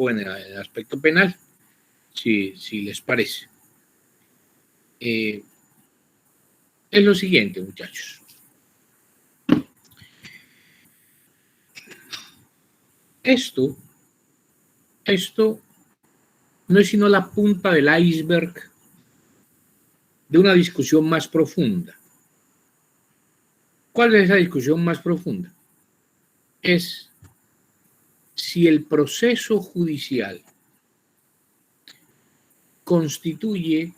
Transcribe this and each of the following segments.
en el aspecto penal, si les parece. Es lo siguiente, muchachos. Esto no es sino la punta del iceberg de una discusión más profunda. ¿Cuál es esa discusión más profunda? Es si el proceso judicial constituye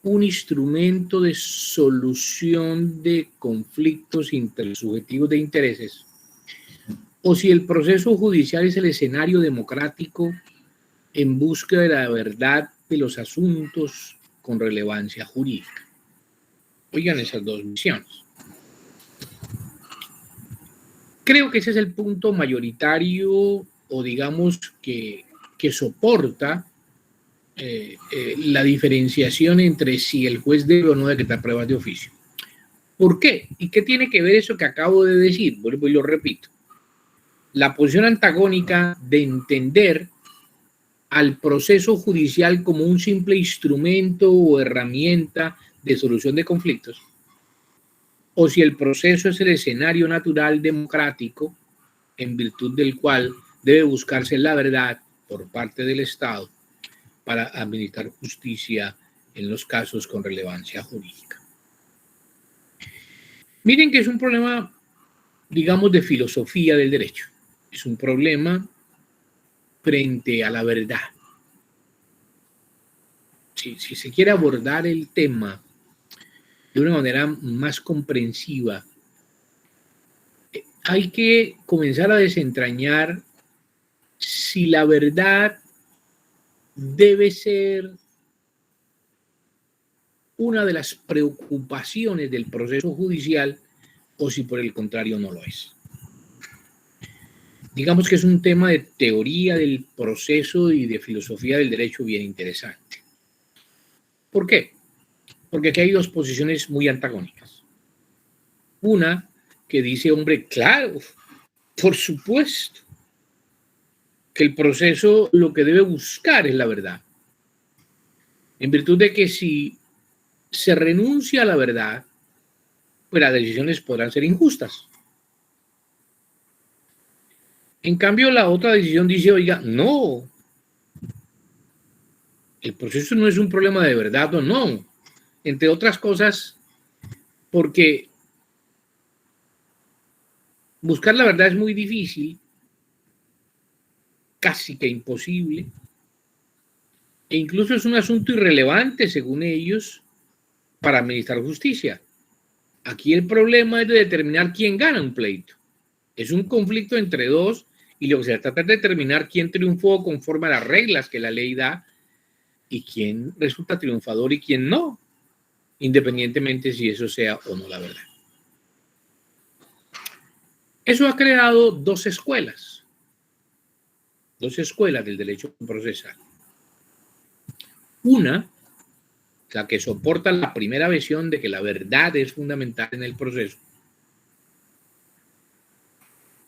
un instrumento de solución de conflictos intersubjetivos de intereses, o si el proceso judicial es el escenario democrático en búsqueda de la verdad de los asuntos con relevancia jurídica. Oigan esas dos visiones. Creo que ese es el punto mayoritario, o digamos que soporta la diferenciación entre si el juez debe o no decretar pruebas de oficio. ¿Por qué? ¿Y qué tiene que ver eso que acabo de decir? Vuelvo y lo repito. La posición antagónica de entender al proceso judicial como un simple instrumento o herramienta de solución de conflictos, o si el proceso es el escenario natural democrático en virtud del cual debe buscarse la verdad por parte del Estado para administrar justicia en los casos con relevancia jurídica. Miren que es un problema, digamos, de filosofía del derecho. Es un problema frente a la verdad. Si se quiere abordar el tema de una manera más comprensiva, hay que comenzar a desentrañar si la verdad debe ser una de las preocupaciones del proceso judicial o si por el contrario no lo es. Digamos que es un tema de teoría del proceso y de filosofía del derecho bien interesante. ¿Por qué? Porque aquí hay dos posiciones muy antagónicas. Una que dice, hombre, claro, por supuesto, que el proceso lo que debe buscar es la verdad. En virtud de que si se renuncia a la verdad, pues las decisiones podrán ser injustas. En cambio, la otra decisión dice, oiga, no, el proceso no es un problema de verdad o no. Entre otras cosas, porque buscar la verdad es muy difícil, casi que imposible, e incluso es un asunto irrelevante, según ellos, para administrar justicia. Aquí el problema es de determinar quién gana un pleito. Es un conflicto entre dos y lo que se trata es de determinar quién triunfó conforme a las reglas que la ley da y quién resulta triunfador y quién no, independientemente si eso sea o no la verdad. Eso ha creado dos escuelas del derecho procesal. Una, la que soporta la primera versión de que la verdad es fundamental en el proceso.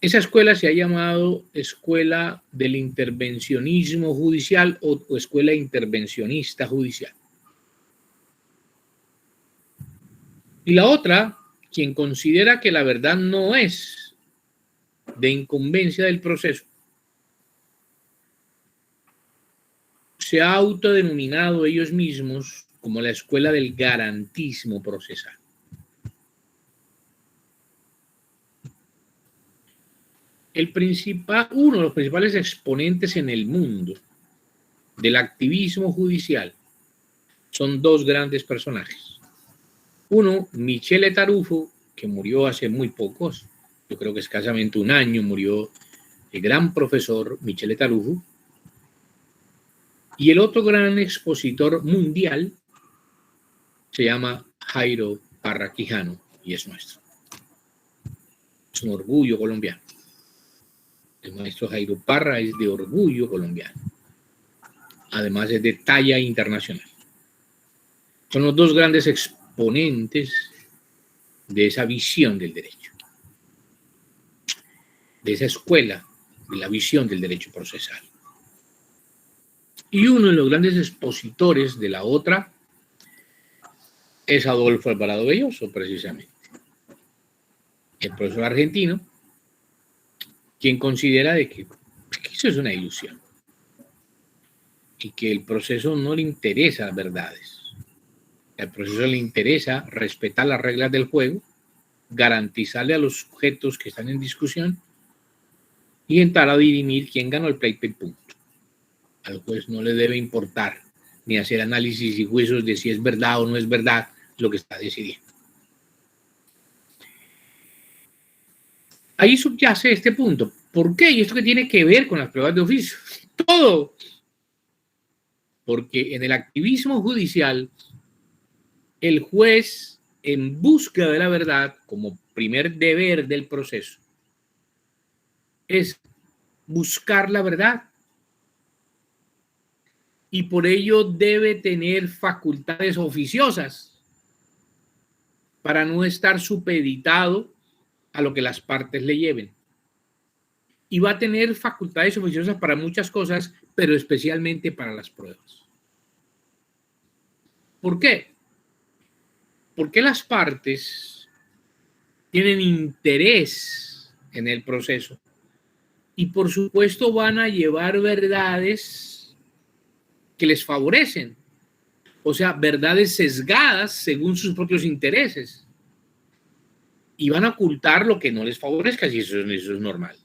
Esa escuela se ha llamado escuela del intervencionismo judicial o escuela intervencionista judicial. Y la otra, quien considera que la verdad no es de incumbencia del proceso, se ha autodenominado ellos mismos como la escuela del garantismo procesal. Uno de los principales exponentes en el mundo del activismo judicial son dos grandes personajes. Uno, Michele Tarufo, que murió hace muy pocos, yo creo que escasamente un año murió el gran profesor Michele Tarufo, y el otro gran expositor mundial se llama Jairo Parra Quijano y es nuestro. Es un orgullo colombiano. El maestro Jairo Parra es de orgullo colombiano. Además es de talla internacional. Son los dos grandes exponentes de esa visión del derecho, de esa escuela de la visión del derecho procesal. Y uno de los grandes expositores de la otra es Adolfo Alvarado Belloso, precisamente, el profesor argentino, quien considera de que eso es una ilusión y que el proceso no le interesa verdades. Al proceso le interesa respetar las reglas del juego, garantizarle a los sujetos que están en discusión y entrar a dirimir quién ganó el pleito y punto. Al juez no le debe importar ni hacer análisis y juicios de si es verdad o no es verdad lo que está decidiendo. Ahí subyace este punto. ¿Por qué? ¿Y esto qué tiene que ver con las pruebas de oficio? Todo. Porque en el activismo judicial, el juez, en búsqueda de la verdad, como primer deber del proceso, es buscar la verdad. Y por ello debe tener facultades oficiosas para no estar supeditado a lo que las partes le lleven. Y va a tener facultades oficiosas para muchas cosas, pero especialmente para las pruebas. ¿Por qué? Porque las partes tienen interés en el proceso y por supuesto van a llevar verdades que les favorecen, o sea, verdades sesgadas según sus propios intereses, y van a ocultar lo que no les favorezca, si eso es normal.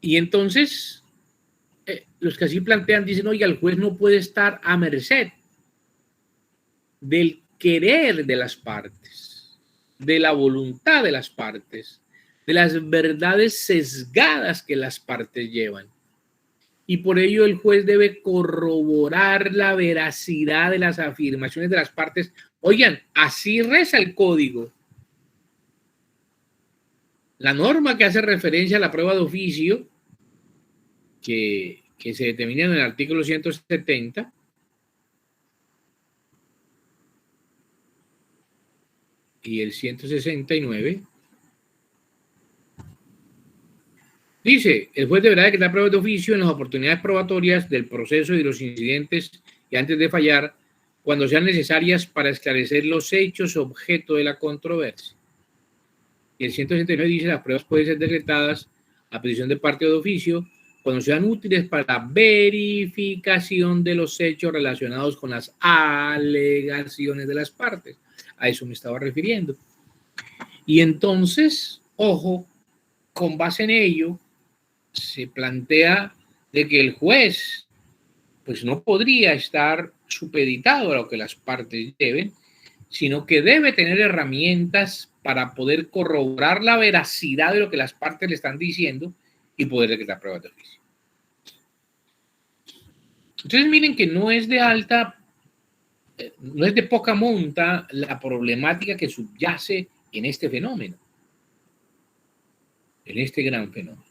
Y entonces, los que así plantean dicen, oye, el juez no puede estar a merced del querer de las partes, de la voluntad de las partes, de las verdades sesgadas que las partes llevan. Y por ello el juez debe corroborar la veracidad de las afirmaciones de las partes. Oigan, así reza el código. La norma que hace referencia a la prueba de oficio, que se determina en el artículo 170, y el 169, dice, el juez deberá decretar pruebas de oficio en las oportunidades probatorias del proceso y los incidentes y antes de fallar, cuando sean necesarias para esclarecer los hechos objeto de la controversia. Y el 169 dice, las pruebas pueden ser decretadas a petición de parte o de oficio cuando sean útiles para la verificación de los hechos relacionados con las alegaciones de las partes. A eso me estaba refiriendo. Y entonces, ojo, con base en ello, se plantea de que el juez pues no podría estar supeditado a lo que las partes deben, sino que debe tener herramientas para poder corroborar la veracidad de lo que las partes le están diciendo y poder decretar pruebas de oficio. Entonces miren que no es de poca monta la problemática que subyace en este fenómeno, en este gran fenómeno.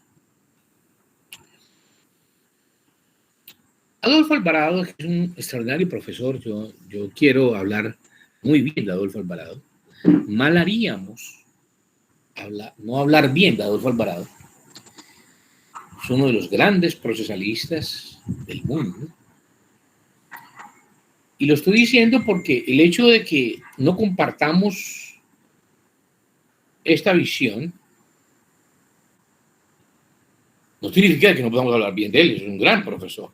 Adolfo Alvarado es un extraordinario profesor. Yo quiero hablar muy bien de Adolfo Alvarado. Mal haríamos no hablar bien de Adolfo Alvarado. Es uno de los grandes procesalistas del mundo. Y lo estoy diciendo porque el hecho de que no compartamos esta visión no significa que no podamos hablar bien de él. Es un gran profesor.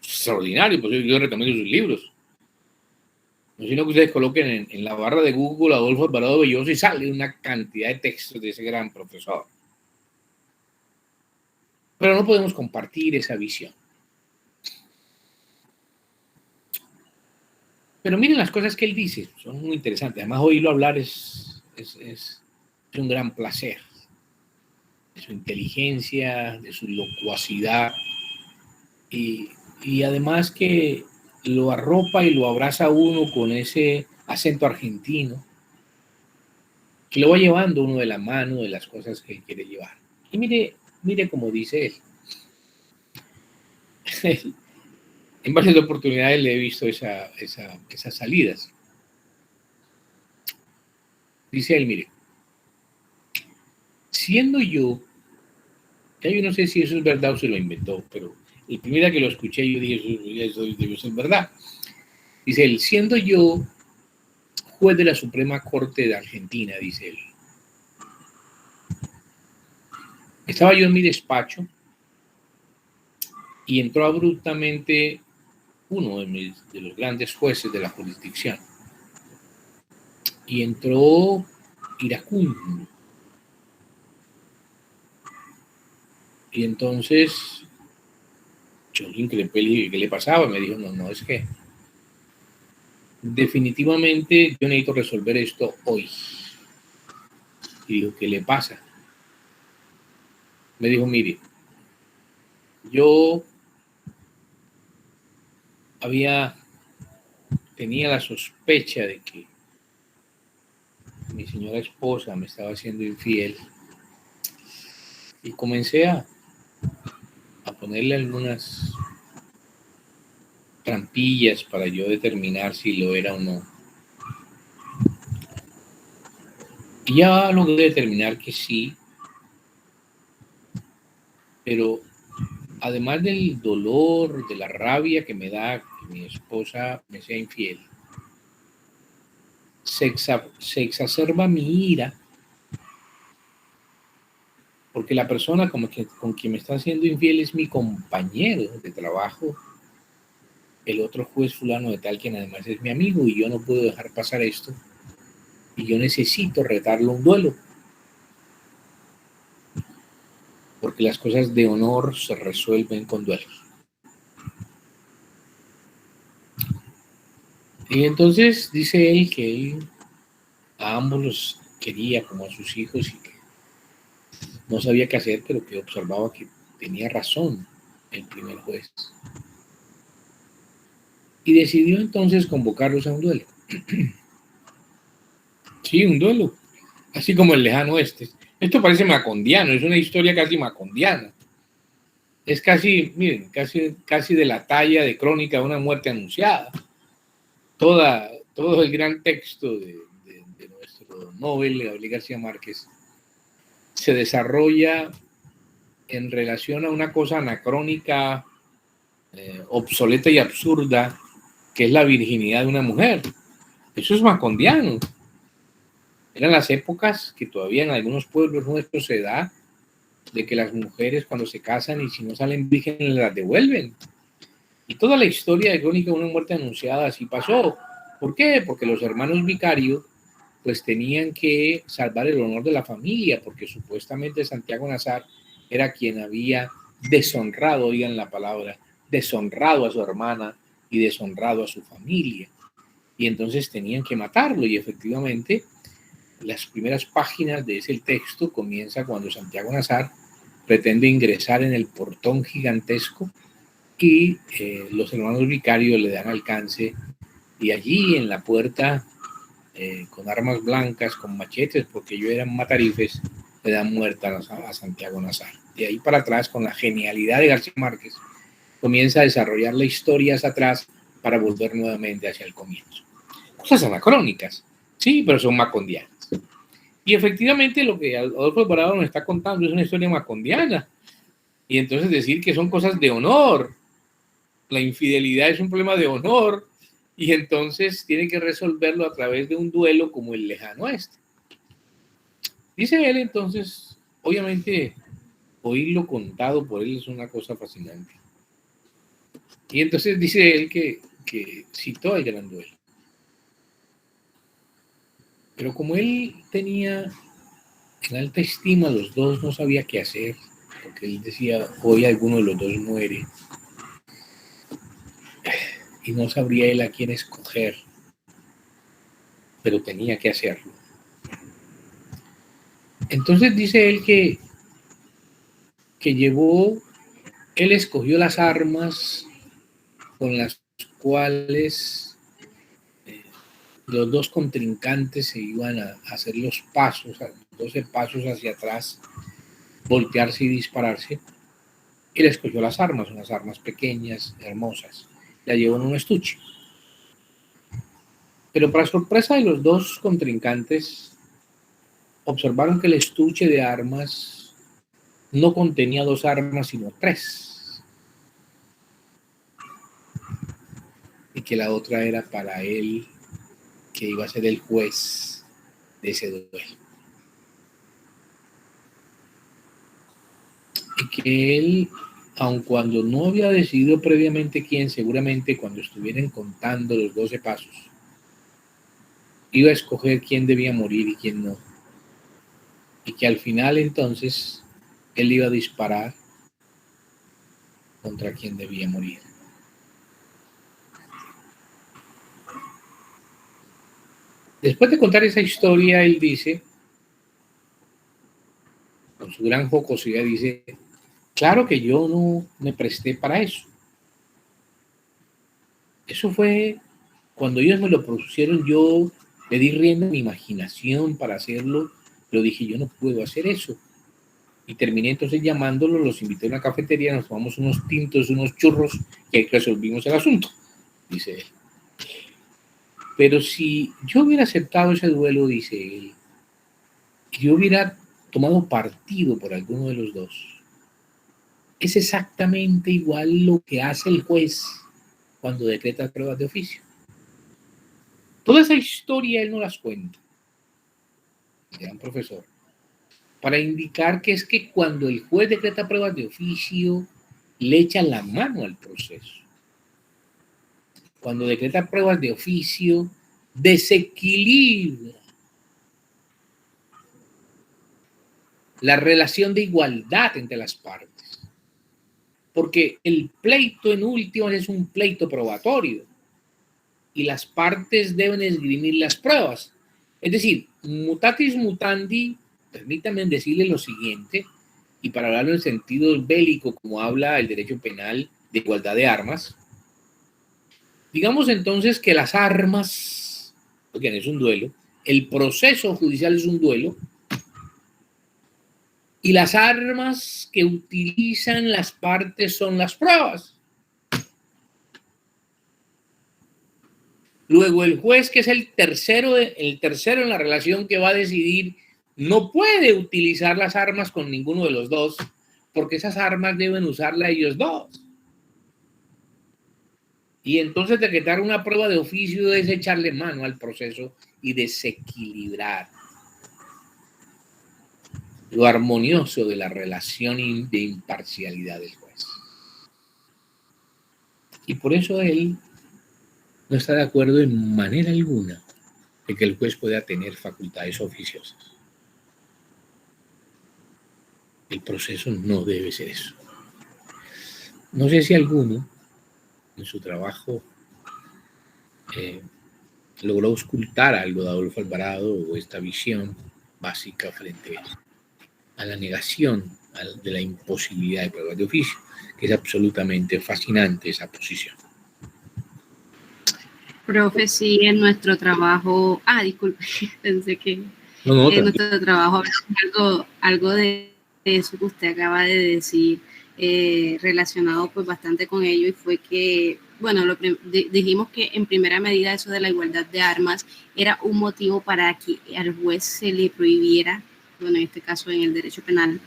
Extraordinario, pues yo recomiendo sus libros. No sino que ustedes coloquen en la barra de Google Adolfo Alvarado Belloso y sale una cantidad de textos de ese gran profesor. Pero no podemos compartir esa visión. Pero miren las cosas que él dice, son muy interesantes. Además, oírlo hablar es un gran placer. De su inteligencia, de su locuacidad. Y además que lo arropa y lo abraza a uno con ese acento argentino, que lo va llevando uno de la mano de las cosas que él quiere llevar. Y mire cómo dice él. En varias oportunidades le he visto esas salidas. Dice él, mire, siendo yo Ya yo no sé si eso es verdad o se lo inventó, pero el primero que lo escuché yo dije, eso debe ser verdad. Dice él, siendo yo juez de la Suprema Corte de Argentina, dice él, estaba yo en mi despacho y entró abruptamente uno de los grandes jueces de la jurisdicción y entró iracundo. Y entonces yo le increpé, le dije, ¿qué le pasaba? Me dijo, no, es que definitivamente yo necesito resolver esto hoy. Y dijo, ¿qué le pasa? Me dijo, mire, yo tenía la sospecha de que mi señora esposa me estaba haciendo infiel y comencé a ponerle algunas trampillas para yo determinar si lo era o no. Y ya logré determinar que sí, pero además del dolor, de la rabia que me da que mi esposa me sea infiel, se exacerba mi ira porque la persona con quien me está haciendo infiel es mi compañero de trabajo, el otro juez fulano de tal, quien además es mi amigo, y yo no puedo dejar pasar esto, y yo necesito retarlo a un duelo, porque las cosas de honor se resuelven con duelos. Y entonces dice él que él a ambos los quería como a sus hijos y que no sabía qué hacer, pero que observaba que tenía razón el primer juez. Y decidió entonces convocarlos a un duelo. Sí, un duelo, así como el lejano oeste. Esto parece macondiano, es una historia casi macondiana. Es casi, miren, casi de la talla de Crónica de una muerte anunciada. Todo el gran texto de nuestro Nobel, Gabriel García Márquez, se desarrolla en relación a una cosa anacrónica, obsoleta y absurda, que es la virginidad de una mujer. Eso es macondiano. Eran las épocas que todavía en algunos pueblos nuestros se da de que las mujeres cuando se casan y si no salen vírgenes las devuelven. Y toda la historia de Crónica de una muerte anunciada así pasó. ¿Por qué? Porque los hermanos Vicario pues tenían que salvar el honor de la familia, porque supuestamente Santiago Nazar era quien había deshonrado, oigan la palabra, deshonrado a su hermana y deshonrado a su familia. Y entonces tenían que matarlo y efectivamente las primeras páginas de ese texto comienza cuando Santiago Nazar pretende ingresar en el portón gigantesco y los hermanos Vicario le dan alcance y allí en la puerta con armas blancas, con machetes, porque ellos eran matarifes, le dan muerte a Santiago Nazar. De ahí para atrás, con la genialidad de García Márquez, comienza a desarrollar la historia hacia atrás para volver nuevamente hacia el comienzo. Cosas anacrónicas, sí, pero son macondianas. Y efectivamente lo que Adolfo Alvarado nos está contando es una historia macondiana. Y entonces decir que son cosas de honor, la infidelidad es un problema de honor, y entonces tiene que resolverlo a través de un duelo como el lejano oeste. Dice él entonces, obviamente, oírlo contado por él es una cosa fascinante. Y entonces dice él que citó el gran duelo. Pero como él tenía en alta estima a los dos, no sabía qué hacer, porque él decía, hoy alguno de los dos muere, y no sabría él a quién escoger, pero tenía que hacerlo. Entonces dice él que él escogió las armas con las cuales los dos contrincantes se iban a hacer los pasos, 12 pasos hacia atrás, voltearse y dispararse. Él escogió las armas, unas armas pequeñas, hermosas. La llevó en un estuche. Pero para sorpresa de los dos contrincantes, observaron que el estuche de armas no contenía 2 armas, sino 3. Y que la otra era para él, que iba a ser el juez de ese duelo. Y que él, aun cuando no había decidido previamente quién, seguramente cuando estuvieran contando los 12 pasos, iba a escoger quién debía morir y quién no. Y que al final entonces él iba a disparar contra quien debía morir. Después de contar esa historia, él dice, con su gran jocosidad, dice, claro que yo no me presté para eso. Eso fue cuando ellos me lo propusieron, yo le di rienda a mi imaginación para hacerlo, pero dije, yo no puedo hacer eso. Y terminé entonces llamándolo, los invité a una cafetería, nos tomamos unos tintos, unos churros, y ahí resolvimos el asunto, dice él. Pero si yo hubiera aceptado ese duelo, dice él, que yo hubiera tomado partido por alguno de los dos, es exactamente igual lo que hace el juez cuando decreta pruebas de oficio. Toda esa historia él no las cuenta, el gran profesor, para indicar que es que cuando el juez decreta pruebas de oficio, le echa la mano al proceso. Cuando decreta pruebas de oficio, desequilibra la relación de igualdad entre las partes. Porque el pleito en últimas es un pleito probatorio y las partes deben esgrimir las pruebas. Es decir, mutatis mutandi, permítanme decirle lo siguiente, y para hablarlo en sentido bélico, como habla el derecho penal de igualdad de armas, digamos entonces que las armas, porque es un duelo, el proceso judicial es un duelo, y las armas que utilizan las partes son las pruebas. Luego el juez, que es el tercero en la relación que va a decidir, no puede utilizar las armas con ninguno de los dos, porque esas armas deben usarlas ellos dos. Y entonces decretar una prueba de oficio es echarle mano al proceso y desequilibrar lo armonioso de la relación de imparcialidad del juez. Y por eso él no está de acuerdo en manera alguna de que el juez pueda tener facultades oficiosas. El proceso no debe ser eso. No sé si alguno en su trabajo logró auscultar algo de Adolfo Alvarado o esta visión básica frente a la negación de la imposibilidad de pruebas de oficio, que es absolutamente fascinante esa posición. Profe, sí, en nuestro trabajo, disculpe, pensé que en nuestro trabajo algo de eso que usted acaba de decir, relacionado pues bastante con ello, y fue que, bueno, dijimos que en primera medida eso de la igualdad de armas era un motivo para que al juez se le prohibiera, bueno, en este caso en el derecho penal,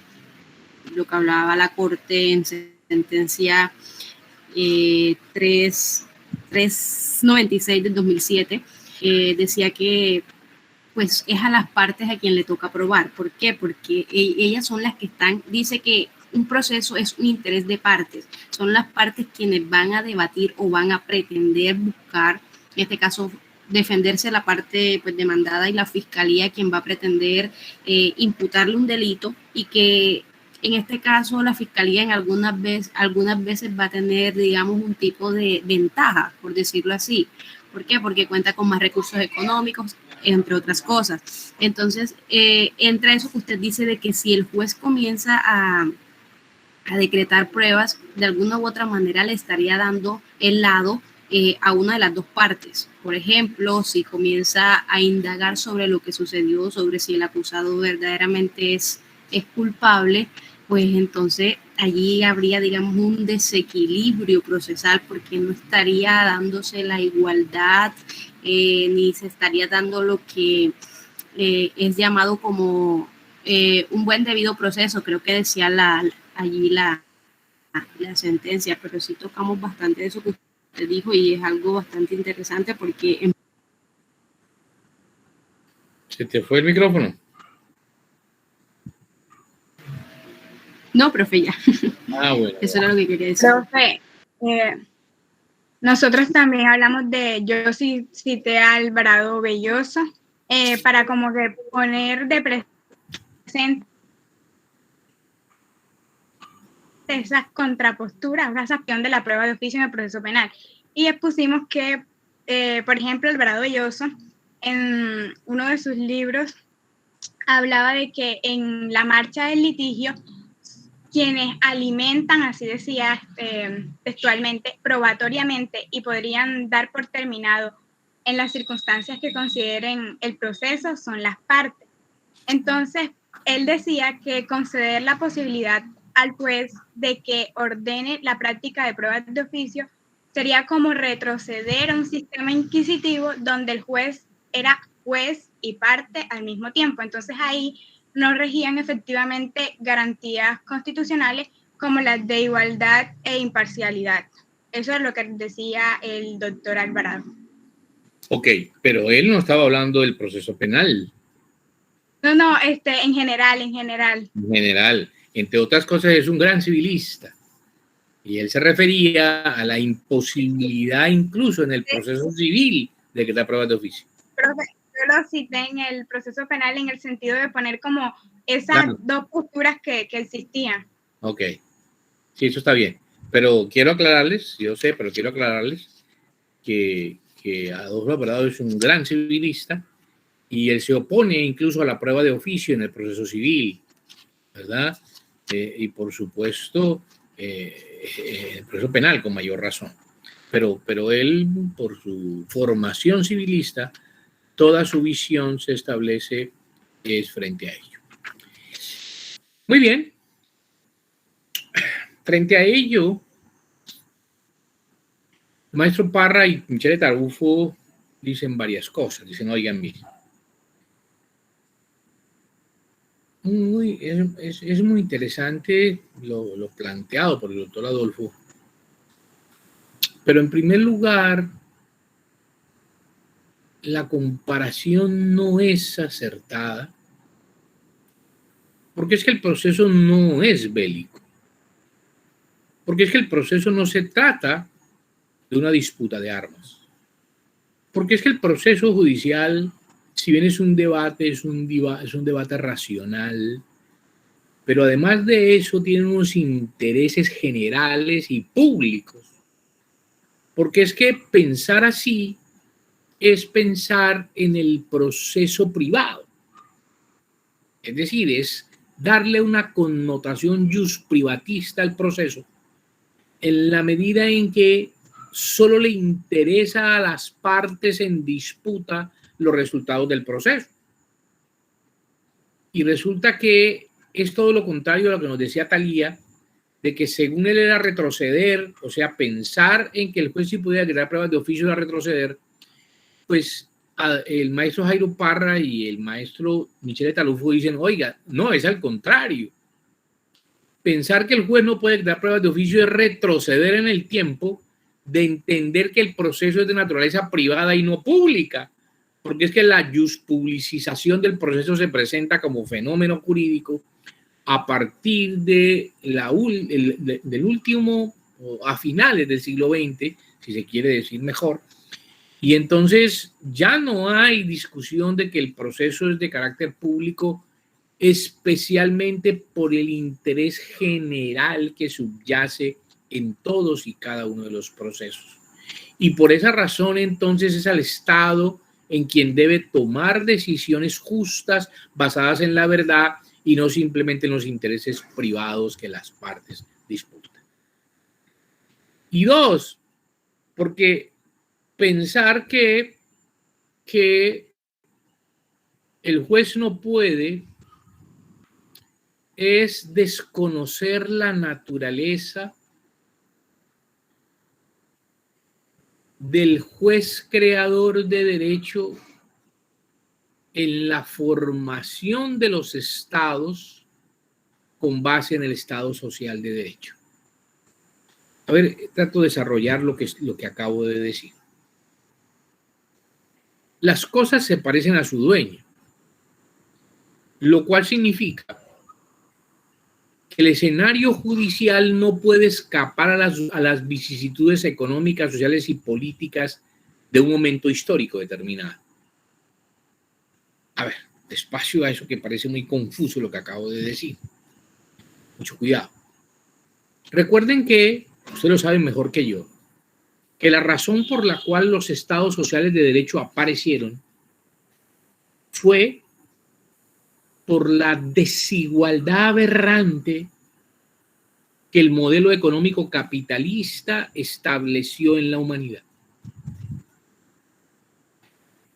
lo que hablaba la Corte en sentencia 396 del 2007, decía que pues es a las partes a quien le toca probar. ¿Por qué? Porque ellas son las que están, dice que un proceso es un interés de partes, son las partes quienes van a debatir o van a pretender buscar, en este caso, defenderse la parte pues demandada, y la fiscalía quien va a pretender imputarle un delito, y que en este caso la fiscalía en algunas veces va a tener, digamos, un tipo de ventaja, por decirlo así. ¿Por qué? Porque cuenta con más recursos económicos, entre otras cosas. Entonces, entra eso que usted dice de que si el juez comienza a decretar pruebas, de alguna u otra manera le estaría dando el lado a una de las dos partes. Por ejemplo, si comienza a indagar sobre lo que sucedió, sobre si el acusado verdaderamente es culpable, pues entonces allí habría, digamos, un desequilibrio procesal, porque no estaría dándose la igualdad, ni se estaría dando lo que es llamado como un buen debido proceso, creo que decía allí la sentencia, pero sí tocamos bastante de eso que usted dijo y es algo bastante interesante porque... ¿Se te fue el micrófono? No, profe, ya. Bueno. Eso era lo que quería decir. Profe, nosotros también hablamos yo cité a Alvarado Belloso para como que poner de presente esas contraposturas, una acción de la prueba de oficio en el proceso penal. Y expusimos que, por ejemplo, Alvarado Belloso, en uno de sus libros, hablaba de que en la marcha del litigio, quienes alimentan, así decía textualmente, probatoriamente y podrían dar por terminado en las circunstancias que consideren el proceso son las partes. Entonces, él decía que conceder la posibilidad al juez de que ordene la práctica de pruebas de oficio sería como retroceder a un sistema inquisitivo donde el juez era juez y parte al mismo tiempo. Entonces ahí no regían efectivamente garantías constitucionales como las de igualdad e imparcialidad. Eso es lo que decía el doctor Alvarado. Ok, pero él no estaba hablando del proceso penal. No, en general. En general, entre otras cosas, es un gran civilista. Y él se refería a la imposibilidad incluso en el proceso civil de que da pruebas de oficio. Profe, yo lo cité en el proceso penal en el sentido de poner como esas dos posturas que existían. Ok, sí, eso está bien. Pero quiero aclararles, yo sé, pero quiero aclararles que Adolfo Alvarado es un gran civilista y él se opone incluso a la prueba de oficio en el proceso civil, ¿verdad? Y por supuesto, el proceso penal con mayor razón. Pero él, por su formación civilista, toda su visión se establece es frente a ello. Muy bien. Frente a ello, el maestro Parra y Michele Tarufo dicen varias cosas. Dicen, oigan, miren, es muy interesante lo planteado por el doctor Adolfo. Pero en primer lugar, la comparación no es acertada, porque es que el proceso no es bélico. Porque es que el proceso no se trata de una disputa de armas. Porque es que el proceso judicial, si bien es un debate, es un debate racional, pero además de eso tiene unos intereses generales y públicos. Porque es que pensar así es pensar en el proceso privado. Es decir, es darle una connotación jus-privatista al proceso en la medida en que solo le interesa a las partes en disputa los resultados del proceso. Y resulta que es todo lo contrario a lo que nos decía Thalía, de que según él era retroceder, o sea, pensar en que el juez sí pudiera crear pruebas de oficio era retroceder, pues el maestro Jairo Parra y el maestro Michele Tarufo dicen, oiga, no, es al contrario. Pensar que el juez no puede dar pruebas de oficio es retroceder en el tiempo de entender que el proceso es de naturaleza privada y no pública, porque es que la juspublicización del proceso se presenta como fenómeno jurídico a partir de del último, a finales del siglo XX, si se quiere decir mejor, y entonces ya no hay discusión de que el proceso es de carácter público, especialmente por el interés general que subyace en todos y cada uno de los procesos. Y por esa razón, entonces, es al Estado en quien debe tomar decisiones justas basadas en la verdad y no simplemente en los intereses privados que las partes disputan. Y dos, porque pensar que el juez no puede es desconocer la naturaleza del juez creador de derecho en la formación de los estados con base en el Estado social de derecho. A ver, trato de desarrollar lo que acabo de decir. Las cosas se parecen a su dueño, lo cual significa que el escenario judicial no puede escapar a las vicisitudes económicas, sociales y políticas de un momento histórico determinado. A ver, despacio a eso que parece muy confuso lo que acabo de decir. Mucho cuidado. Recuerden que, ustedes lo saben mejor que yo, que la razón por la cual los estados sociales de derecho aparecieron fue por la desigualdad aberrante que el modelo económico capitalista estableció en la humanidad.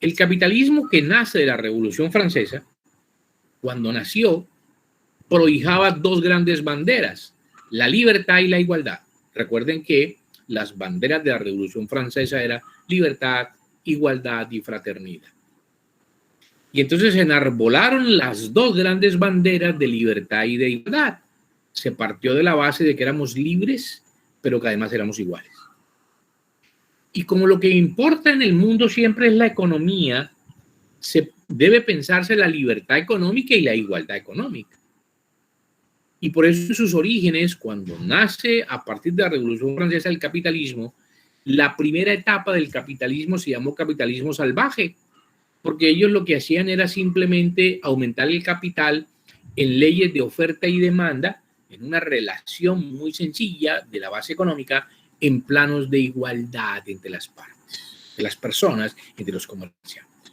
El capitalismo que nace de la Revolución Francesa, cuando nació, prohijaba dos grandes banderas, la libertad y la igualdad. Recuerden que las banderas de la Revolución Francesa eran libertad, igualdad y fraternidad. Y entonces se enarbolaron las dos grandes banderas de libertad y de igualdad. Se partió de la base de que éramos libres, pero que además éramos iguales. Y como lo que importa en el mundo siempre es la economía, se debe pensarse la libertad económica y la igualdad económica. Y por eso en sus orígenes, cuando nace a partir de la Revolución Francesa el capitalismo, la primera etapa del capitalismo se llamó capitalismo salvaje, porque ellos lo que hacían era simplemente aumentar el capital en leyes de oferta y demanda, en una relación muy sencilla de la base económica, en planos de igualdad entre las partes, de las personas, entre los comerciantes.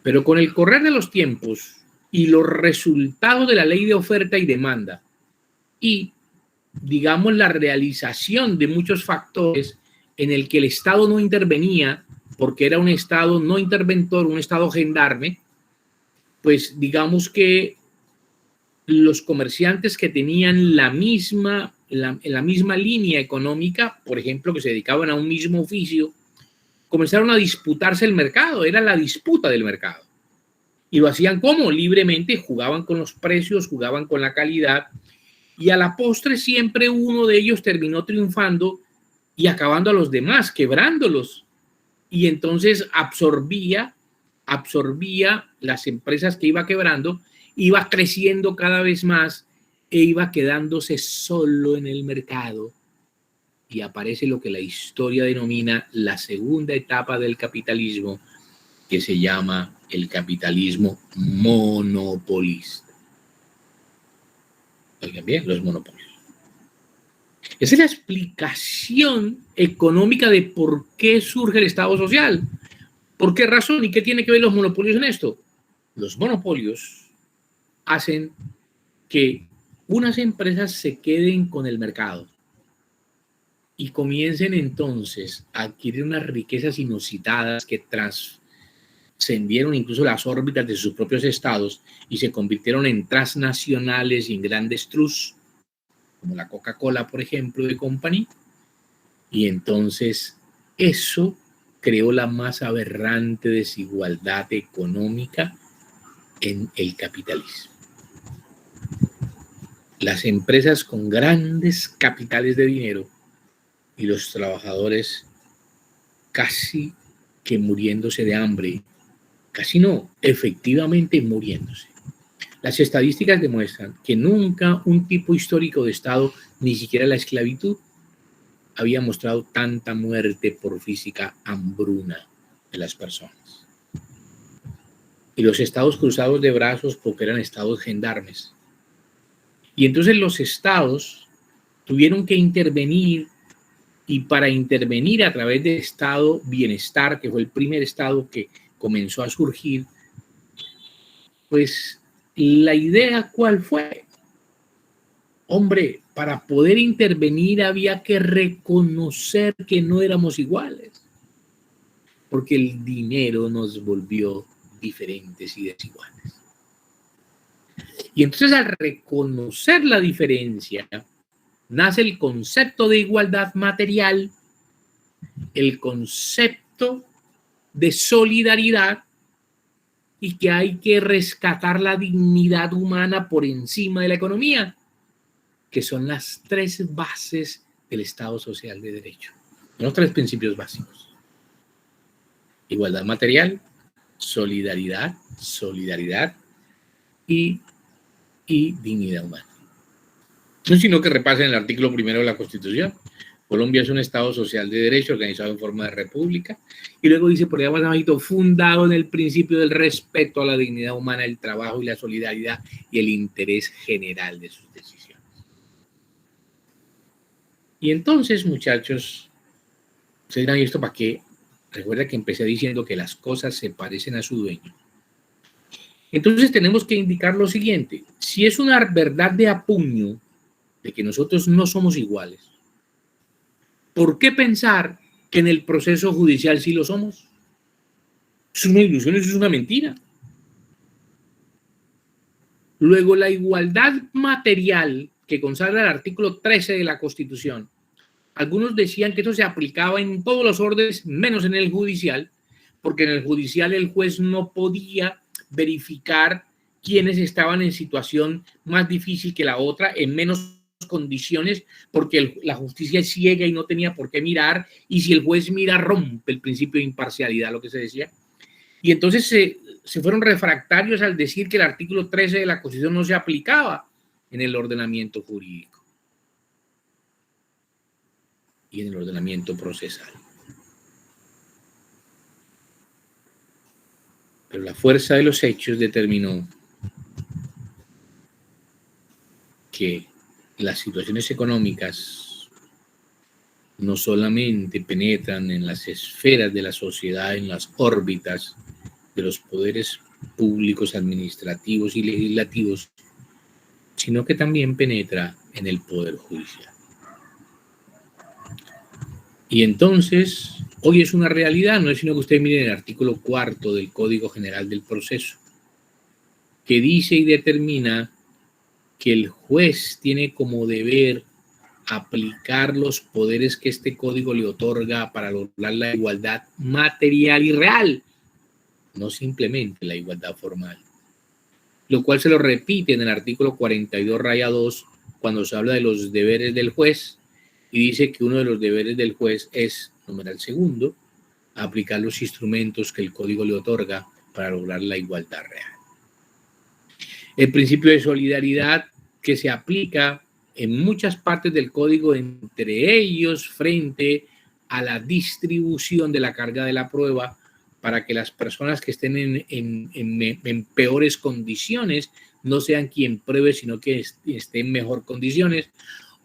Pero con el correr de los tiempos y los resultados de la ley de oferta y demanda y, digamos, la realización de muchos factores en el que el Estado no intervenía, porque era un Estado no interventor, un Estado gendarme, pues digamos que los comerciantes que tenían la misma línea económica, por ejemplo, que se dedicaban a un mismo oficio, comenzaron a disputarse el mercado, era la disputa del mercado. Y lo hacían como libremente, jugaban con los precios, jugaban con la calidad, y a la postre siempre uno de ellos terminó triunfando y acabando a los demás, quebrándolos. Y entonces absorbía las empresas que iba quebrando, iba creciendo cada vez más e iba quedándose solo en el mercado. Y aparece lo que la historia denomina la segunda etapa del capitalismo, que se llama el capitalismo monopolista. Oigan bien, los monopolios. Esa es la explicación económica de por qué surge el Estado social. ¿Por qué razón y qué tiene que ver los monopolios en esto? Los monopolios hacen que unas empresas se queden con el mercado y comiencen entonces a adquirir unas riquezas inusitadas que trascendieron incluso las órbitas de sus propios estados y se convirtieron en transnacionales y en grandes trusts, como la Coca-Cola, por ejemplo, de Company. Y entonces eso creó la más aberrante desigualdad económica en el capitalismo. Las empresas con grandes capitales de dinero y los trabajadores casi que muriéndose de hambre, casi no, efectivamente muriéndose. Las estadísticas demuestran que nunca un tipo histórico de Estado, ni siquiera la esclavitud, había mostrado tanta muerte por física hambruna de las personas. Y los estados cruzados de brazos porque eran estados gendarmes. Y entonces los estados tuvieron que intervenir, y para intervenir a través del estado bienestar, que fue el primer estado que comenzó a surgir, pues la idea ¿cuál fue? Hombre, para poder intervenir había que reconocer que no éramos iguales, porque el dinero nos volvió diferentes y desiguales. Y entonces al reconocer la diferencia, nace el concepto de igualdad material, el concepto de solidaridad y que hay que rescatar la dignidad humana por encima de la economía, que son las tres bases del Estado Social de Derecho. Los tres principios básicos: igualdad material, solidaridad y dignidad humana. No sino que repasen el artículo 1 de la Constitución. Colombia es un Estado social de derecho organizado en forma de república. Y luego dice, por allá más abajito, fundado en el principio del respeto a la dignidad humana, el trabajo y la solidaridad y el interés general de sus decisiones. Y entonces, muchachos, ustedes dirán, ¿y esto para qué? Recuerda que empecé diciendo que las cosas se parecen a su dueño. Entonces tenemos que indicar lo siguiente: si es una verdad de apuño de que nosotros no somos iguales, ¿por qué pensar que en el proceso judicial sí lo somos? Es una ilusión, eso es una mentira. Luego, la igualdad material que consagra el artículo 13 de la Constitución, algunos decían que eso se aplicaba en todos los órdenes, menos en el judicial, porque en el judicial el juez no podía verificar quiénes estaban en situación más difícil que la otra, en menos condiciones, porque la justicia es ciega y no tenía por qué mirar, y si el juez mira, rompe el principio de imparcialidad, lo que se decía. Y entonces se fueron refractarios al decir que el artículo 13 de la Constitución no se aplicaba en el ordenamiento jurídico y en el ordenamiento procesal. Pero la fuerza de los hechos determinó que las situaciones económicas no solamente penetran en las esferas de la sociedad, en las órbitas de los poderes públicos, administrativos y legislativos, sino que también penetra en el poder judicial. Y entonces, hoy es una realidad, no es sino que ustedes miren el artículo 4 del Código General del Proceso, que dice y determina que el juez tiene como deber aplicar los poderes que este código le otorga para lograr la igualdad material y real, no simplemente la igualdad formal. Lo cual se lo repite en el artículo 42-2 cuando se habla de los deberes del juez y dice que uno de los deberes del juez es, numeral segundo, aplicar los instrumentos que el código le otorga para lograr la igualdad real. El principio de solidaridad que se aplica en muchas partes del código, entre ellos frente a la distribución de la carga de la prueba para que las personas que estén en peores condiciones no sean quien pruebe, sino que estén en mejor condiciones.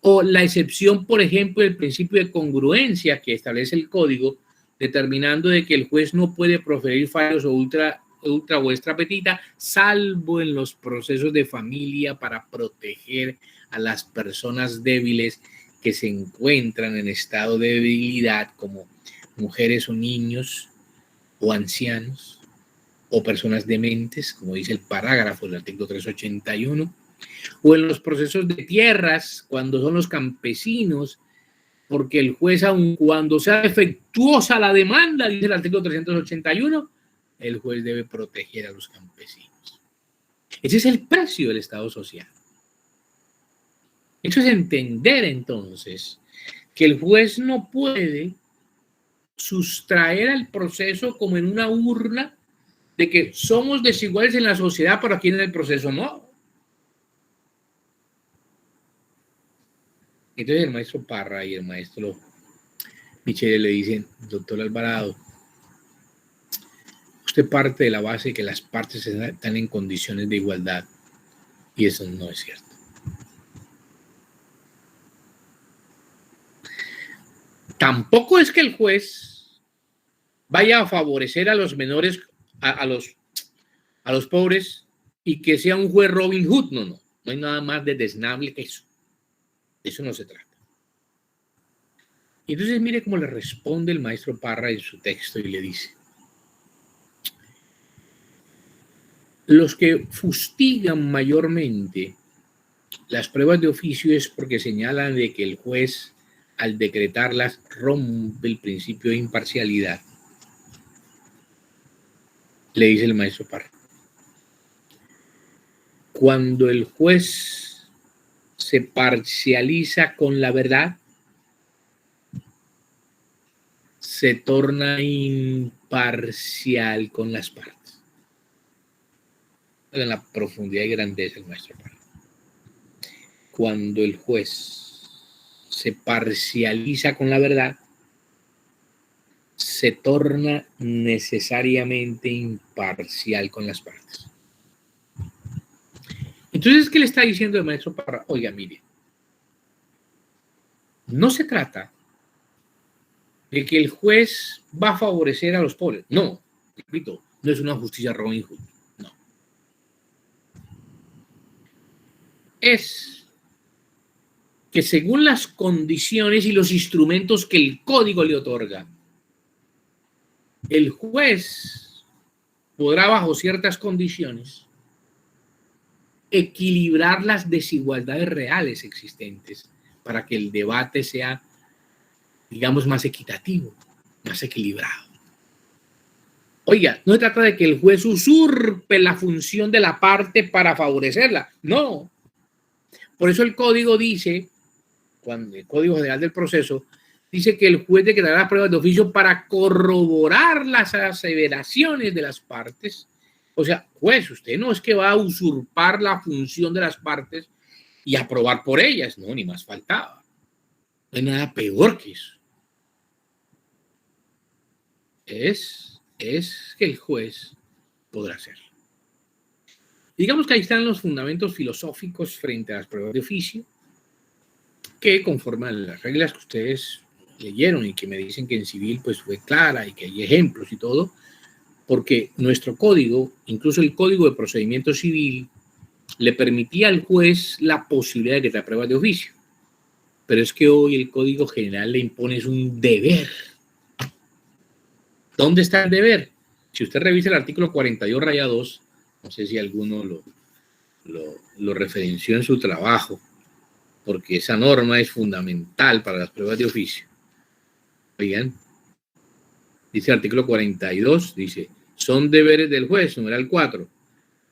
O la excepción, por ejemplo, del principio de congruencia que establece el código, determinando de que el juez no puede proferir fallos o ultra o extra petita, salvo en los procesos de familia para proteger a las personas débiles que se encuentran en estado de debilidad, como mujeres o niños o ancianos o personas dementes, como dice el parágrafo del artículo 381, o en los procesos de tierras, cuando son los campesinos, porque el juez, aun cuando sea defectuosa la demanda, dice el artículo 381, el juez debe proteger a los campesinos. Ese es el precio del Estado social. Eso es entender entonces que el juez no puede sustraer al proceso como en una urna de que somos desiguales en la sociedad, pero aquí en el proceso no. Entonces el maestro Parra y el maestro Michele le dicen, doctor Alvarado, usted parte de la base de que las partes están en condiciones de igualdad, y eso no es cierto. Tampoco es que el juez vaya a favorecer a los menores, a los pobres, y que sea un juez Robin Hood. No hay nada más de desnable que eso. De eso no se trata. Y entonces mire cómo le responde el maestro Parra en su texto y le dice: los que fustigan mayormente las pruebas de oficio es porque señalan de que el juez, al decretarlas, rompe el principio de imparcialidad. Le dice el maestro Parra: Cuando el juez se parcializa con la verdad, se torna imparcial con las partes. En la profundidad y grandeza del maestro Parra. Cuando el juez se parcializa con la verdad, se torna necesariamente imparcial con las partes. Entonces, ¿qué le está diciendo el maestro Parra? Oiga, mire, no se trata de que el juez va a favorecer a los pobres. No, repito, no es una justicia Robin Hood. No. Es que según las condiciones y los instrumentos que el código le otorga, el juez podrá, bajo ciertas condiciones, equilibrar las desigualdades reales existentes para que el debate sea, digamos, más equitativo, más equilibrado. Oiga, no se trata de que el juez usurpe la función de la parte para favorecerla. No. Por eso el código dice, cuando el Código General del Proceso, dice que el juez declarará las pruebas de oficio para corroborar las aseveraciones de las partes. O sea, juez, usted no es que va a usurpar la función de las partes y aprobar por ellas. No, ni más faltaba. No hay nada peor que eso. Es que el juez podrá hacerlo. Digamos que ahí están los fundamentos filosóficos frente a las pruebas de oficio, que conforme a las reglas que ustedes leyeron y que me dicen que en civil pues fue clara y que hay ejemplos y todo, porque nuestro código, incluso el Código de Procedimiento Civil, le permitía al juez la posibilidad de que te pruebas de oficio. Pero es que hoy el Código General le impone un deber. ¿Dónde está el deber? Si usted revisa el artículo 42-2, no sé si alguno lo referenció en su trabajo, porque esa norma es fundamental para las pruebas de oficio. Oigan, dice el artículo 42, dice, son deberes del juez, numeral 4,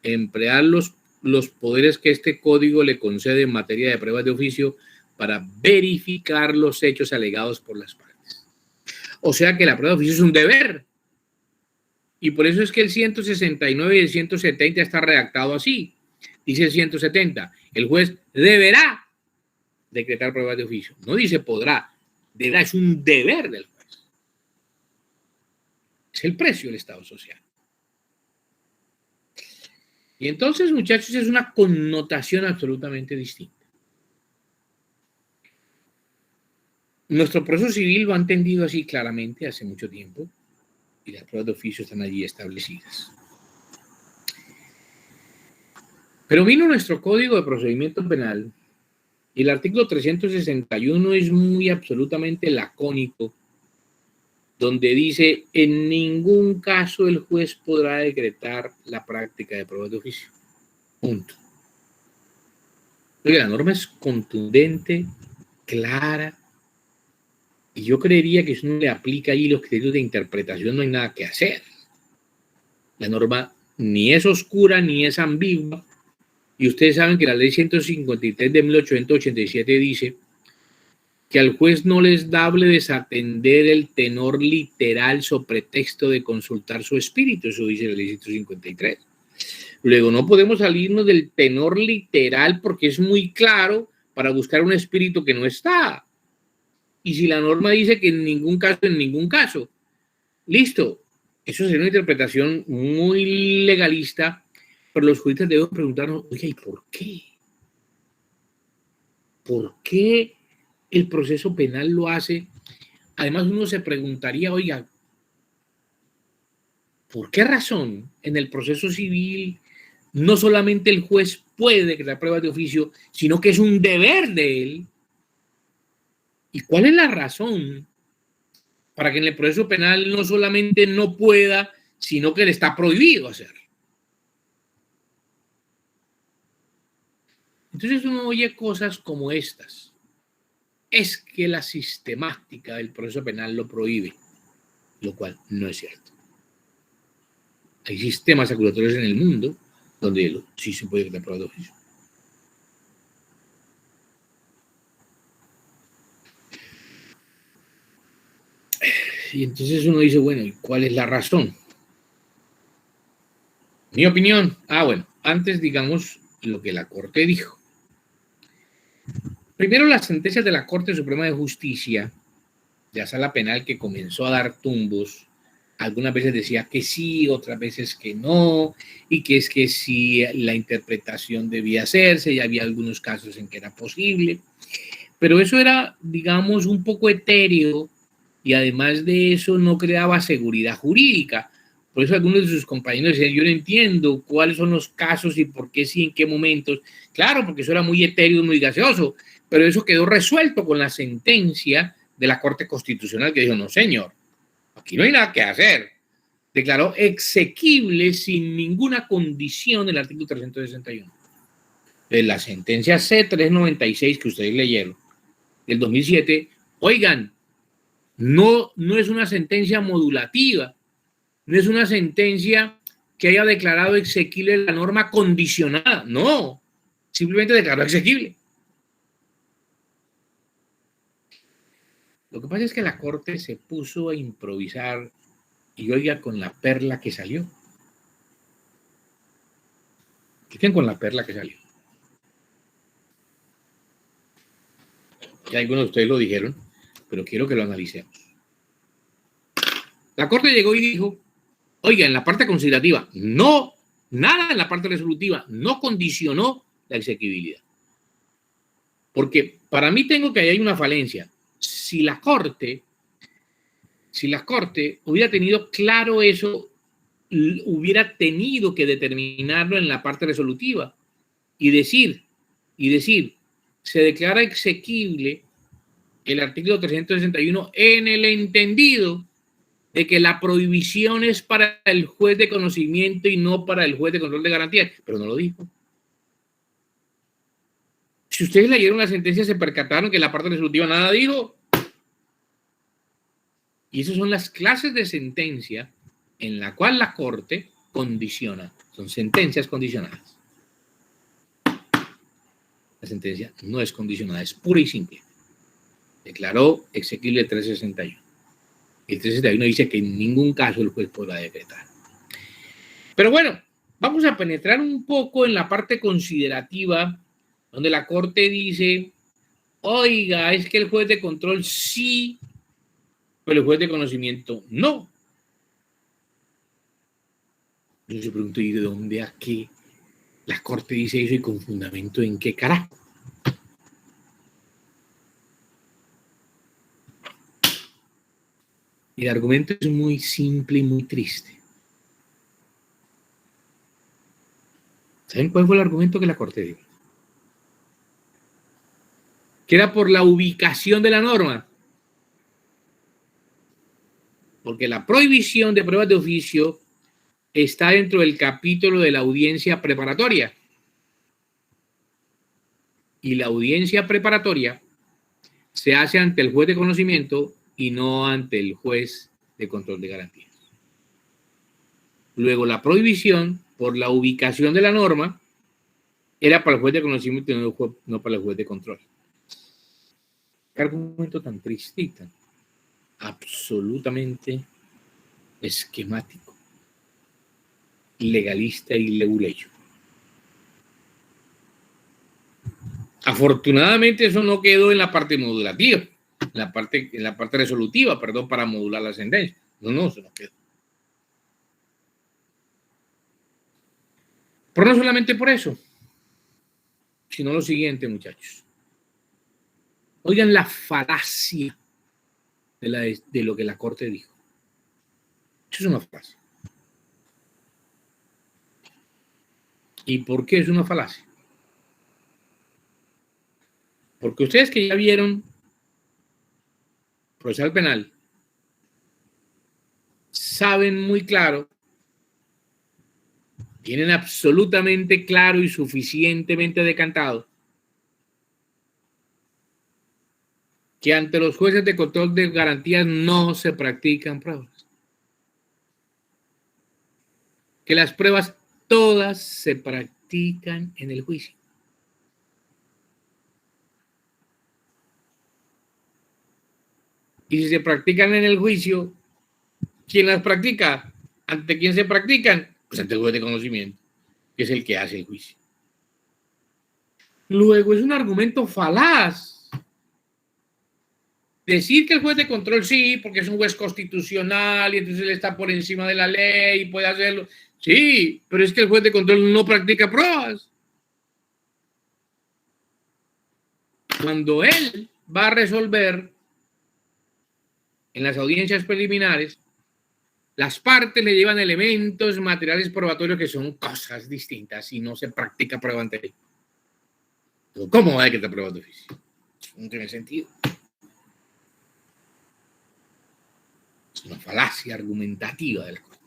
emplear los poderes que este código le concede en materia de pruebas de oficio para verificar los hechos alegados por las partes. O sea que la prueba de oficio es un deber. Y por eso es que el 169 y el 170 está redactado así. Dice el 170, el juez deberá decretar pruebas de oficio. No dice podrá, deberá, es un deber del juez. Es el precio del Estado social. Y entonces, muchachos, es una connotación absolutamente distinta. Nuestro proceso civil lo ha entendido así claramente hace mucho tiempo y las pruebas de oficio están allí establecidas. Pero vino nuestro Código de Procedimiento Penal y el artículo 361 es muy absolutamente lacónico, donde dice, en ningún caso el juez podrá decretar la práctica de pruebas de oficio. Punto. Oiga, la norma es contundente, clara, y yo creería que si uno le aplica ahí los criterios de interpretación no hay nada que hacer. La norma ni es oscura ni es ambigua, y ustedes saben que la ley 153 de 1887 dice que al juez no le es dable desatender el tenor literal sobre pretexto de consultar su espíritu. Eso dice la ley 153. Luego, no podemos salirnos del tenor literal porque es muy claro para buscar un espíritu que no está. Y si la norma dice que en ningún caso, listo. Eso sería una interpretación muy legalista, pero los juristas deben preguntarnos, oye, ¿y por qué? ¿Por qué el proceso penal lo hace? Además, uno se preguntaría, oiga, ¿por qué razón en el proceso civil no solamente el juez puede decretar pruebas de oficio, sino que es un deber de él? ¿Y cuál es la razón para que en el proceso penal no solamente no pueda, sino que le está prohibido hacer? Entonces uno oye cosas como estas. Es que la sistemática del proceso penal lo prohíbe, lo cual no es cierto. Hay sistemas acusatorios en el mundo donde sí se puede decretar prueba de oficio. Y entonces uno dice, bueno, ¿y cuál es la razón? Mi opinión. Bueno, antes digamos lo que la Corte dijo. Primero, las sentencias de la Corte Suprema de Justicia de Sala Penal, que comenzó a dar tumbos. Algunas veces decía que sí, otras veces que no, y que es que sí la interpretación debía hacerse, y había algunos casos en que era posible, pero eso era, digamos, un poco etéreo, y además de eso no creaba seguridad jurídica. Por eso algunos de sus compañeros decían, yo no entiendo cuáles son los casos y por qué sí, en qué momentos. Claro, porque eso era muy etéreo, muy gaseoso, pero eso quedó resuelto con la sentencia de la Corte Constitucional, que dijo, no señor, aquí no hay nada que hacer. Declaró exequible sin ninguna condición el artículo 361. De la sentencia C-396 que ustedes leyeron, del 2007, oigan, no es una sentencia modulativa, no es una sentencia que haya declarado exequible la norma condicionada, no, simplemente declaró exequible. Lo que pasa es que la Corte se puso a improvisar y oiga con la perla que salió. Fíjense con la perla que salió. Ya algunos de ustedes lo dijeron, pero quiero que lo analicemos. La Corte llegó y dijo, oiga, en la parte considerativa, no, nada en la parte resolutiva, no condicionó la exequibilidad. Porque para mí tengo que hay una falencia. Si la Corte hubiera tenido claro eso, hubiera tenido que determinarlo en la parte resolutiva y decir, se declara exequible el artículo 361 en el entendido de que la prohibición es para el juez de conocimiento y no para el juez de control de garantías, pero no lo dijo. Si ustedes leyeron la sentencia, se percataron que la parte resolutiva nada dijo. Y esas son las clases de sentencia en la cual la Corte condiciona. Son sentencias condicionadas. La sentencia no es condicionada, es pura y simple. Declaró exequible el 361. El 361 dice que en ningún caso el juez podrá decretar. Pero bueno, vamos a penetrar un poco en la parte considerativa, donde la Corte dice, oiga, es que el juez de control sí, pero el juez de conocimiento no. Yo se pregunto, ¿y de dónde a qué la Corte dice eso y con fundamento en qué carajo? El argumento es muy simple y muy triste. ¿Saben cuál fue el argumento que la Corte dio? Que era por la ubicación de la norma. Porque la prohibición de pruebas de oficio está dentro del capítulo de la audiencia preparatoria. Y la audiencia preparatoria se hace ante el juez de conocimiento y no ante el juez de control de garantías. Luego, la prohibición por la ubicación de la norma era para el juez de conocimiento y no para el juez de control. Qué argumento tan triste y tan absolutamente esquemático, legalista y leguleyo. Afortunadamente eso no quedó en la parte modulativa, en la parte resolutiva, perdón, para modular la sentencia. No, eso no quedó. Pero no solamente por eso, sino lo siguiente, muchachos. Oigan la falacia de lo que la Corte dijo. Eso es una falacia. ¿Y por qué es una falacia? Porque ustedes que ya vieron procesal penal saben muy claro, tienen absolutamente claro y suficientemente decantado que ante los jueces de control de garantías no se practican pruebas. Que las pruebas todas se practican en el juicio. Y si se practican en el juicio, ¿quién las practica? ¿Ante quién se practican? Pues ante el juez de conocimiento, que es el que hace el juicio. Luego es un argumento falaz decir que el juez de control sí, porque es un juez constitucional y entonces él está por encima de la ley y puede hacerlo. Sí, pero es que el juez de control no practica pruebas. Cuando él va a resolver en las audiencias preliminares, las partes le llevan elementos materiales probatorios que son cosas distintas y no se practica prueba ante él. ¿Cómo hay que te pruebas de oficio? No tiene sentido. Es una falacia argumentativa del juez.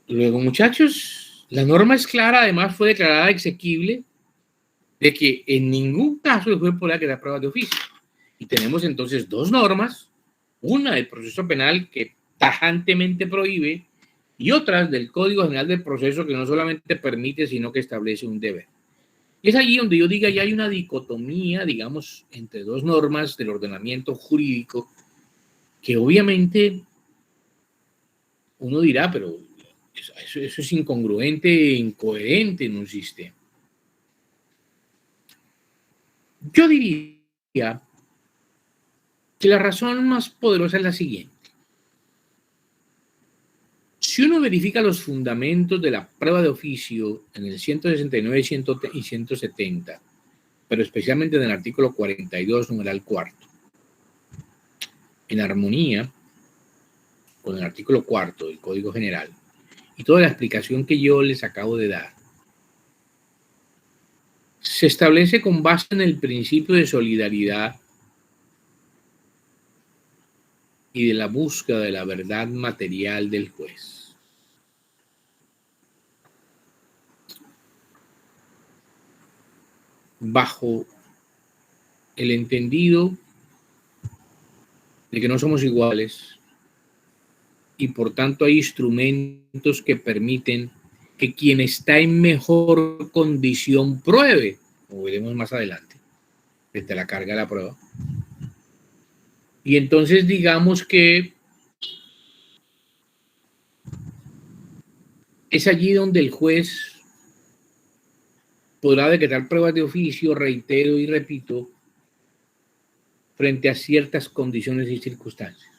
Luego, muchachos, la norma es clara, además fue declarada exequible de que en ningún caso el juez podrá quedar pruebas de oficio. Y tenemos entonces dos normas, una del proceso penal que tajantemente prohíbe y otras del Código General del Proceso que no solamente permite, sino que establece un deber. Y es allí donde yo diga ya hay una dicotomía, digamos, entre dos normas del ordenamiento jurídico que obviamente uno dirá, pero eso es incongruente e incoherente en un sistema. Yo diría que la razón más poderosa es la siguiente. Si uno verifica los fundamentos de la prueba de oficio en el 169 y 170, pero especialmente en el artículo 42, numeral cuarto, en armonía con el artículo cuarto del Código General y toda la explicación que yo les acabo de dar, se establece con base en el principio de solidaridad y de la búsqueda de la verdad material del juez. Bajo el entendido de que no somos iguales y por tanto hay instrumentos que permiten que quien está en mejor condición pruebe, como veremos más adelante, desde la carga de la prueba. Y entonces digamos que es allí donde el juez podrá decretar pruebas de oficio, reitero y repito, frente a ciertas condiciones y circunstancias,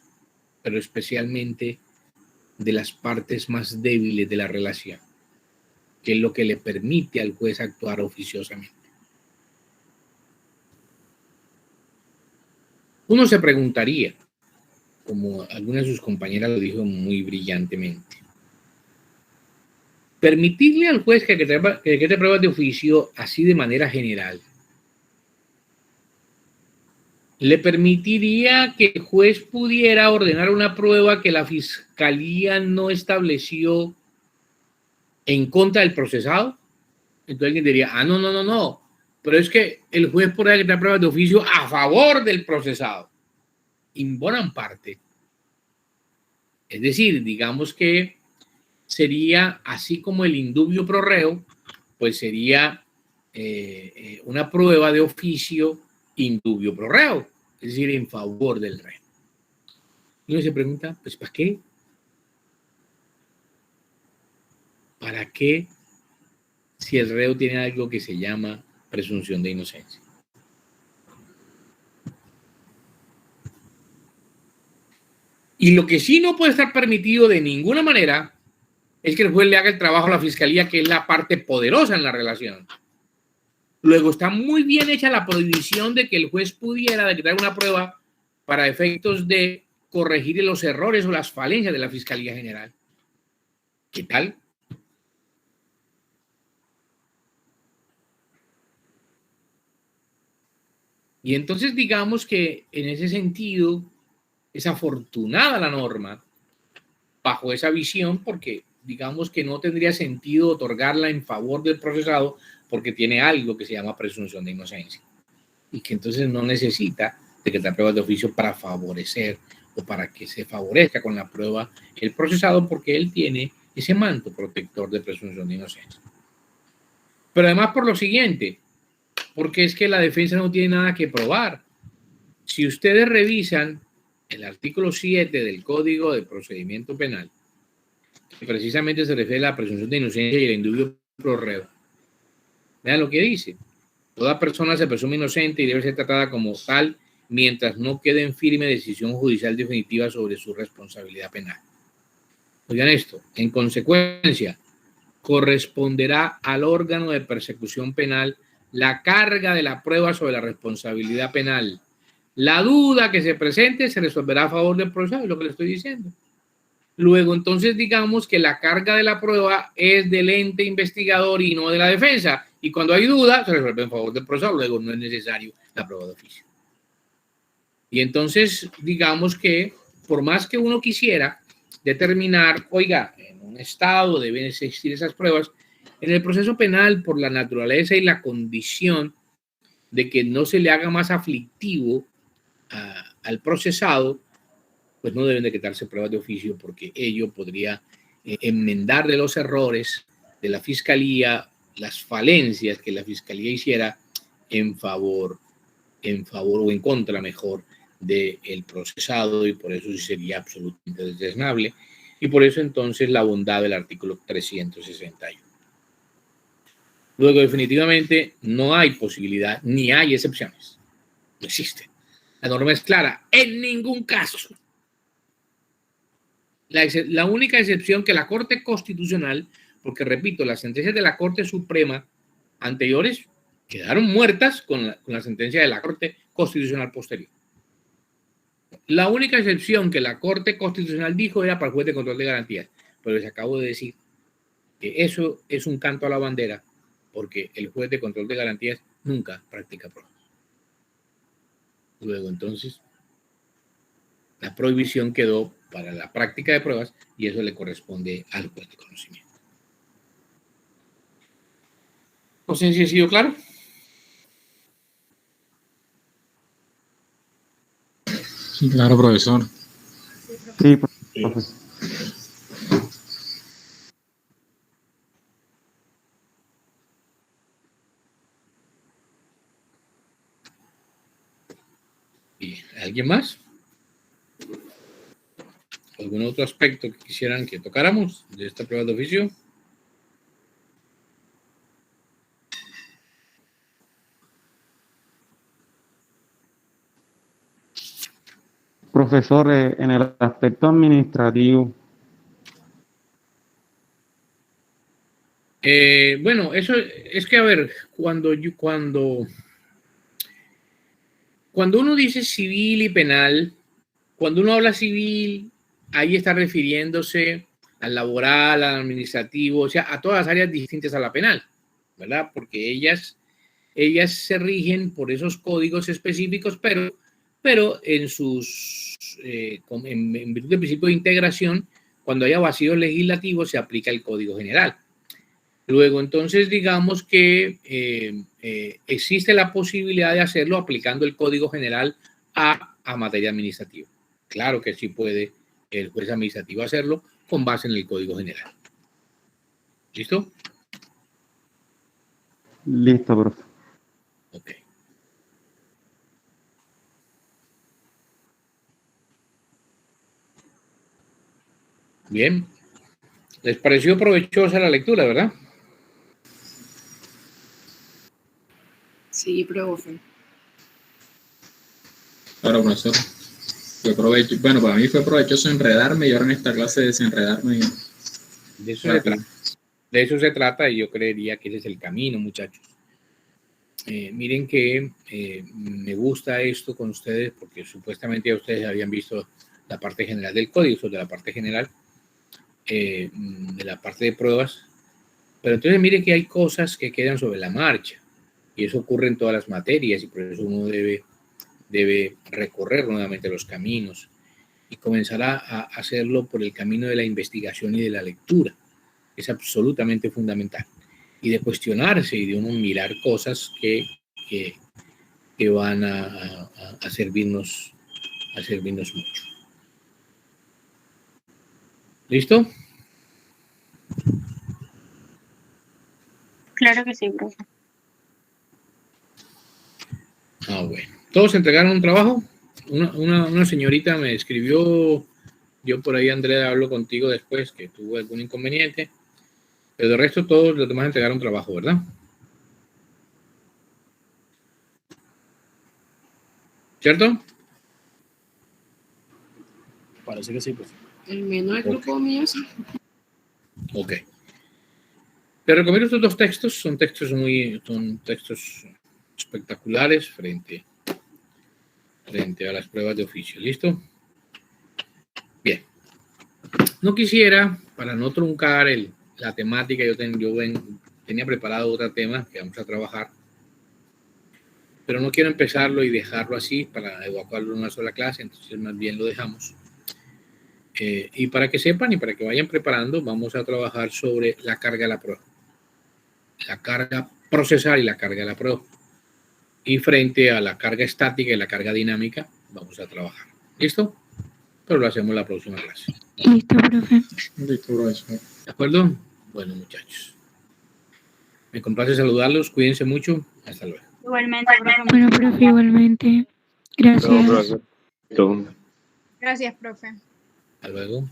pero especialmente de las partes más débiles de la relación, que es lo que le permite al juez actuar oficiosamente. Uno se preguntaría, como alguna de sus compañeras lo dijo muy brillantemente, permitirle al juez que decrete pruebas de oficio así de manera general, ¿le permitiría que el juez pudiera ordenar una prueba que la fiscalía no estableció en contra del procesado? Entonces alguien diría, no, pero es que el juez podrá decretar pruebas de oficio a favor del procesado. En buena parte. Es decir, digamos que sería así como el indubio pro reo, pues sería una prueba de oficio indubio pro reo, es decir, en favor del reo. Y uno se pregunta, pues ¿para qué? ¿Para qué si el reo tiene algo que se llama presunción de inocencia? Y lo que sí no puede estar permitido de ninguna manera es que el juez le haga el trabajo a la fiscalía, que es la parte poderosa en la relación. Luego está muy bien hecha la prohibición de que el juez pudiera decretar una prueba para efectos de corregir los errores o las falencias de la Fiscalía General. ¿Qué tal? Y entonces digamos que en ese sentido es afortunada la norma bajo esa visión, porque digamos que no tendría sentido otorgarla en favor del procesado porque tiene algo que se llama presunción de inocencia y que entonces no necesita decretar pruebas de oficio para favorecer o para que se favorezca con la prueba el procesado, porque él tiene ese manto protector de presunción de inocencia. Pero además por lo siguiente, porque es que la defensa no tiene nada que probar. Si ustedes revisan el artículo 7 del Código de Procedimiento Penal, que precisamente se refiere a la presunción de inocencia y el indubio pro reo, vean lo que dice. Toda persona se presume inocente y debe ser tratada como tal mientras no quede en firme decisión judicial definitiva sobre su responsabilidad penal. Oigan esto, en consecuencia, corresponderá al órgano de persecución penal la carga de la prueba sobre la responsabilidad penal. La duda que se presente se resolverá a favor del procesado, es lo que le estoy diciendo. Luego, entonces, digamos que la carga de la prueba es del ente investigador y no de la defensa. Y cuando hay duda, se resuelve en favor del procesado. Luego, no es necesario la prueba de oficio. Y entonces, digamos que, por más que uno quisiera determinar, oiga, en un estado deben existir esas pruebas, en el proceso penal, por la naturaleza y la condición de que no se le haga más aflictivo al procesado, pues no deben decretarse pruebas de oficio, porque ello podría enmendar de los errores de la fiscalía, las falencias que la fiscalía hiciera en favor o en contra, mejor, del procesado, y por eso sí sería absolutamente desdeñable, y por eso entonces la bondad del artículo 361. Luego, definitivamente, no hay posibilidad, ni hay excepciones. No existe. La norma es clara, en ningún caso. La única excepción que la Corte Constitucional, porque repito, las sentencias de la Corte Suprema anteriores quedaron muertas con la sentencia de la Corte Constitucional posterior. La única excepción que la Corte Constitucional dijo era para el juez de control de garantías, pero les acabo de decir que eso es un canto a la bandera, porque el juez de control de garantías nunca practica pruebas. Luego, entonces, la prohibición quedó para la práctica de pruebas y eso le corresponde al juez de conocimiento. No sé si ha sido claro. Sí, claro, profesor. Sí, profesor. ¿Y alguien más? ¿Algún otro aspecto que quisieran que tocáramos de esta prueba de oficio? Profesor, en el aspecto administrativo. Bueno, eso es que, a ver, cuando uno dice civil y penal, cuando uno habla civil, ahí está refiriéndose al laboral, al administrativo, o sea, a todas las áreas distintas a la penal, ¿verdad? Porque ellas se rigen por esos códigos específicos, pero en virtud del principio de integración, cuando haya vacíos legislativos, se aplica el Código General. Luego, entonces, digamos que existe la posibilidad de hacerlo aplicando el Código General a materia administrativa. Claro que sí puede el juez administrativo hacerlo con base en el Código General. ¿Listo? Listo, profe. Ok. Bien. ¿Les pareció provechosa la lectura, verdad? Sí, profe. Claro, profesor. Bueno, para mí fue provechoso enredarme y ahora en esta clase desenredarme. De eso se trata. De eso se trata y yo creería que ese es el camino, muchachos. Miren que me gusta esto con ustedes porque supuestamente ya ustedes habían visto la parte general del código, sobre la parte general de la parte de pruebas. Pero entonces miren que hay cosas que quedan sobre la marcha y eso ocurre en todas las materias y por eso uno debe recorrer nuevamente los caminos y comenzar a hacerlo por el camino de la investigación y de la lectura. Es absolutamente fundamental. Y de cuestionarse y de uno mirar cosas que que van a servirnos mucho. ¿Listo? Claro que sí, profe. Bueno. ¿Todos entregaron un trabajo? Una señorita me escribió, yo por ahí, Andrea, hablo contigo después, que tuvo algún inconveniente, pero de resto todos los demás entregaron trabajo, ¿verdad? ¿Cierto? Parece que sí, profe. El menor grupo mío sí. Ok. Te recomiendo estos dos textos, son textos espectaculares frente a las pruebas de oficio. ¿Listo? Bien. No quisiera, para no truncar la temática, yo tenía preparado otro tema que vamos a trabajar, pero no quiero empezarlo y dejarlo así para evacuarlo en una sola clase, entonces más bien lo dejamos. Y para que sepan y para que vayan preparando, vamos a trabajar sobre la carga de la prueba. La carga procesal y la carga de la prueba. Y frente a la carga estática y la carga dinámica, vamos a trabajar. ¿Listo? Pero lo hacemos la próxima clase. Listo, profe. Listo, profesor. ¿De acuerdo? Bueno, muchachos. Me complace saludarlos. Cuídense mucho. Hasta luego. Igualmente, profe. Bueno, profe, igualmente. Gracias. Gracias, profe. Hasta luego.